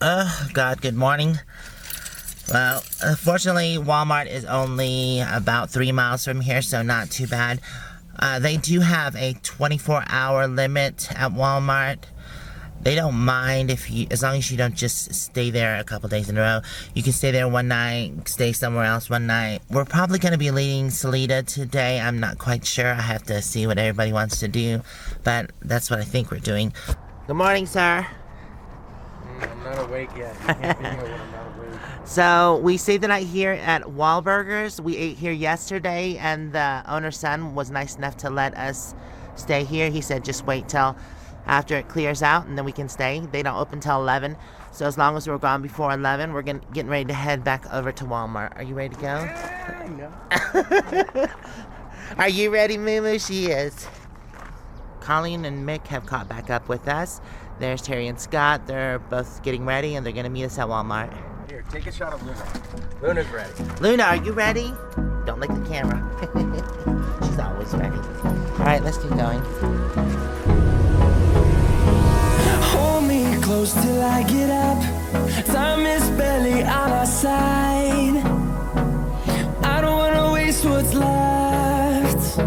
Oh, God, good morning. Well, unfortunately, Walmart is only about 3 miles from here, so not too bad. They do have a 24-hour limit at Walmart. They don't mind as long as you don't just stay there a couple days in a row. You can stay there one night, stay somewhere else one night. We're probably going to be leaving Salida today. I'm not quite sure. I have to see what everybody wants to do, but that's what I think we're doing. Good morning, sir. I'm not awake yet. You can't be here when I'm not awake. So we stayed the night here at Wahlburgers. We ate here yesterday, and the owner's son was nice enough to let us stay here. He said just wait till after it clears out, and then we can stay. They don't open till 11, so as long as we're gone before 11, we're getting ready to head back over to Walmart. Are you ready to go? No. Are you ready, Moo-moo? She is. Colleen and Mick have caught back up with us. There's Terry and Scott. They're both getting ready, and they're going to meet us at Walmart. Here, take a shot of Luna. Luna's ready. Luna, are you ready? Don't lick the camera. She's always ready. All right, let's keep going. Hold me close till I get up. Time is barely on our side. I don't wanna waste what's left.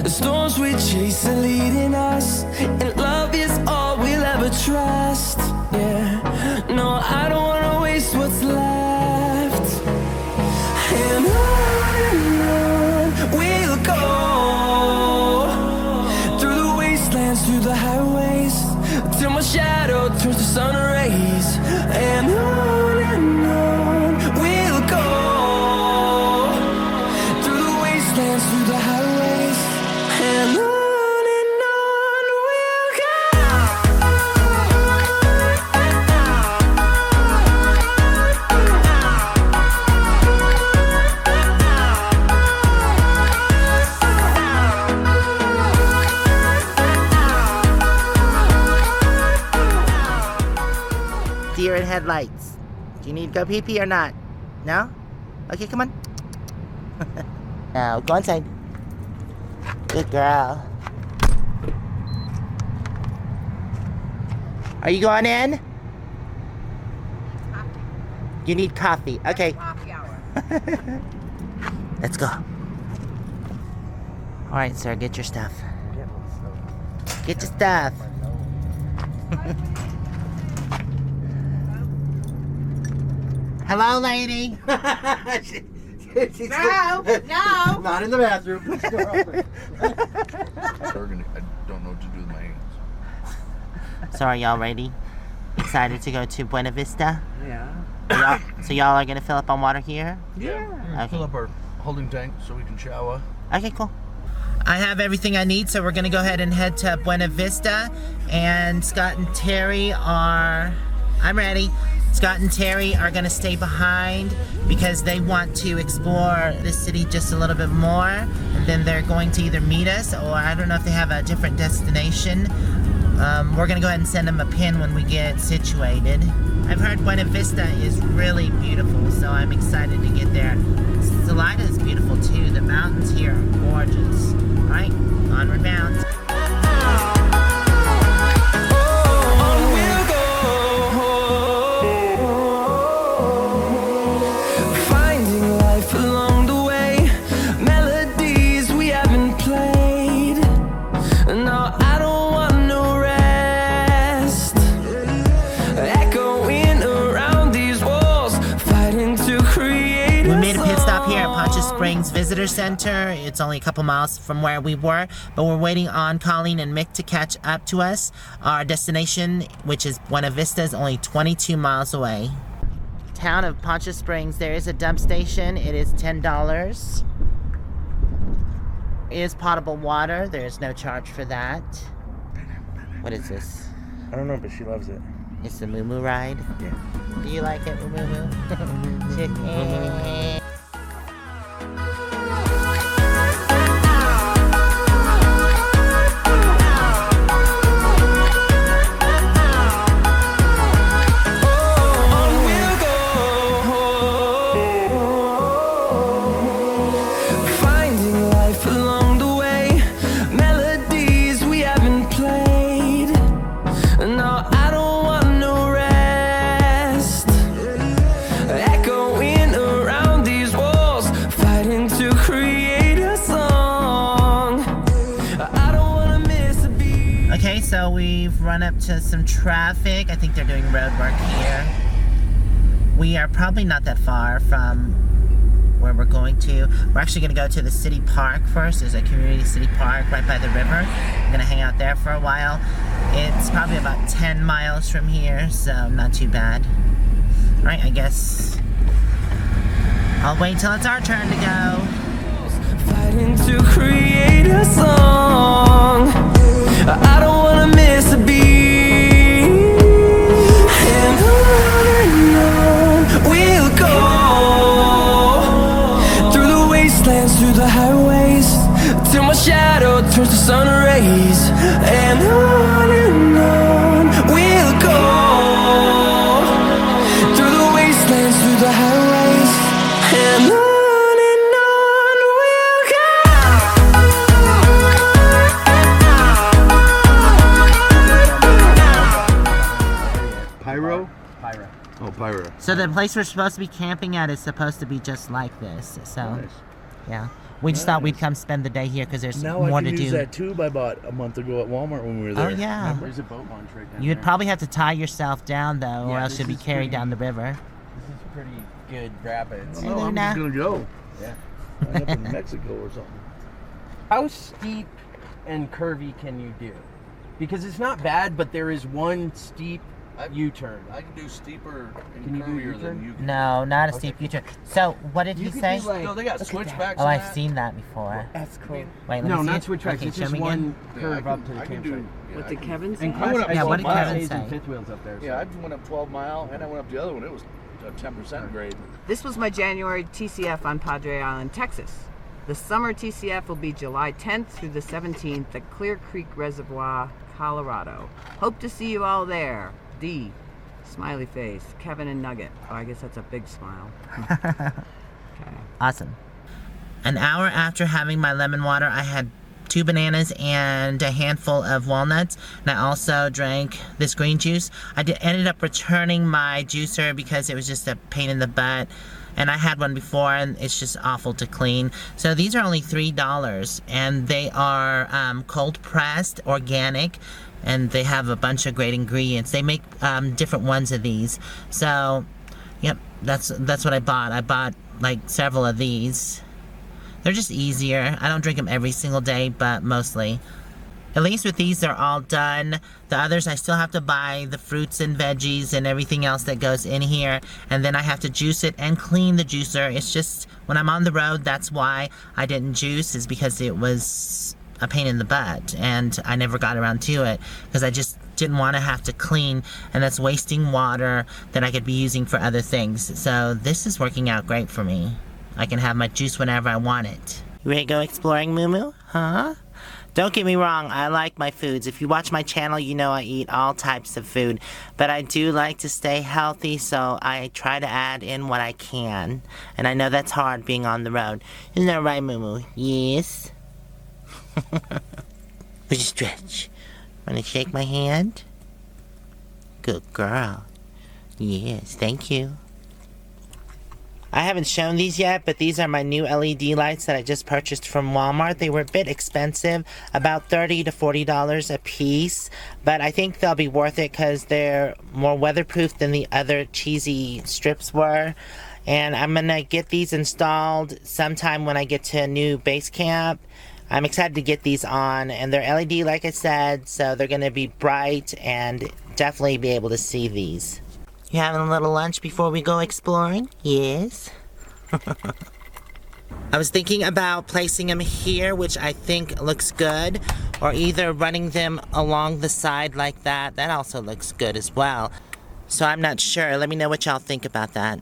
The storms we chase are leading us, and love is all we'll ever trust. Yeah, no, I don't wanna waste what's left. And on we'll go, through the wastelands, through the highways, till my shadow turns to sun rays. And on we'll go, through the wastelands, through the highways, and on we'll go. Deer in headlights. Do you need to go pee-pee or not? No? Okay, come on. Now, go inside. Good girl. Are you going in? You need coffee. Okay. Coffee hour. Let's go. All right, sir, get your stuff. Get your stuff. Hello, lady. No, no. Not in the bathroom. I don't know what to do with my hands. So are y'all ready? Excited to go to Buena Vista? Yeah. So y'all are gonna fill up on water here? Yeah. Okay. Fill up our holding tank so we can shower. Okay, cool. I have everything I need, so we're gonna go ahead and head to Buena Vista. And Scott and Terry are... I'm ready. Scott and Terry are gonna stay behind because they want to explore the city just a little bit more. And then they're going to either meet us, or I don't know if they have a different destination. We're gonna go ahead and send them a pin when we get situated. I've heard Buena Vista is really beautiful, so I'm excited to get there. Salida is beautiful too. The mountains here are gorgeous. All right, Onward Bound. Springs Visitor Center. It's only a couple miles from where we were, but we're waiting on Colleen and Mick to catch up to us. Our destination, which is Buena Vista, is only 22 miles away. Town of Poncha Springs, there is a dump station. It is $10. It is potable water. There is no charge for that. What is this? I don't know, but she loves it. It's the Moo-moo ride? Yeah. Do you like it, Moo-moo? Chicken. No, I don't want no rest. we've run up to some traffic. I think they're doing road work here. We are probably not that far from where we're going to. We're actually going to go to the city park first. There's a community city park right by the river. I'm going to hang out there for a while. It's probably about 10 miles from here, so not too bad. Alright, I guess I'll wait till it's our turn to go. Fighting to create a song. I don't wanna miss a beat. And on we'll go. Through the wastelands, through the highways, till my shadow turns to sun rays. And on we'll go. Through the wastelands, through the highways, and on. Pyro? Pyro. Oh, pyro. So the place we're supposed to be camping at is supposed to be just like this. So, Nice. yeah. We just thought we'd come spend the day here because there's Now more I to can use do. that tube I bought a month ago at Walmart when we were there. Oh, yeah. There's a boat launch right down You'd there. probably have to tie yourself down, though, or Yeah, else this you'll be is carried pretty- down the river. This is pretty good rapids. Hey Oh, there, I'm now. just gonna go. Yeah. End up in Mexico or something. How steep and curvy can you do? Because it's not bad, but there is one steep U-turn. I can do steeper and Can you do curvier U-turn? than you can. No, not a steep U-turn. So, what did he You could say? do, like- No, they got Look at switchbacks. Oh, and I've that. seen that before. That's cool. Wait, let No, me see not it. switch tracks. Okay, It's show just me again. one Yeah, curve I up to the can campsite. do. What I did can- Kevin say? And I went up Yeah, what did 12 Kevin miles. say? and fifth wheels up there. Yeah, I just went up 12 mile and I went up the other one. It was a 10% grade. This was my January TCF on Padre Island, Texas. The summer TCF will be July 10th through the 17th at Clear Creek Reservoir, Colorado. Hope to see you all there. D. Smiley face. Kevin and Nugget. Oh, I guess that's a big smile. Okay. Awesome. An hour after having my lemon water, I had 2 bananas and a handful of walnuts, and I also drank this green juice. Ended up returning my juicer because it was just a pain in the butt, and I had one before and it's just awful to clean. So these are only $3, and they are cold pressed, organic, and they have a bunch of great ingredients. They make different ones of these. So, yep, that's what I bought. I bought like several of these. They're just easier. I don't drink them every single day, but mostly. At least with these, they're all done. The others, I still have to buy the fruits and veggies and everything else that goes in here. And then I have to juice it and clean the juicer. It's just, when I'm on the road, that's why I didn't juice, is because it was a pain in the butt. And I never got around to it because I just didn't want to have to clean. And that's wasting water that I could be using for other things. So this is working out great for me. I can have my juice whenever I want it. You ready to go exploring, Moo-moo? Huh? Don't get me wrong, I like my foods. If you watch my channel, you know I eat all types of food. But I do like to stay healthy, so I try to add in what I can. And I know that's hard being on the road. Isn't that right, Moo-moo? Yes? Would you stretch? Wanna shake my hand? Good girl. Yes, thank you. I haven't shown these yet, but these are my new LED lights that I just purchased from Walmart. They were a bit expensive, about $30 to $40 a piece, but I think they'll be worth it because they're more weatherproof than the other cheesy strips were. And I'm gonna get these installed sometime when I get to a new base camp. I'm excited to get these on, and they're LED like I said, so they're gonna be bright and definitely be able to see these. You having a little lunch before we go exploring? Yes. I was thinking about placing them here, which I think looks good, or either running them along the side like that. That also looks good as well. So I'm not sure. Let me know what y'all think about that.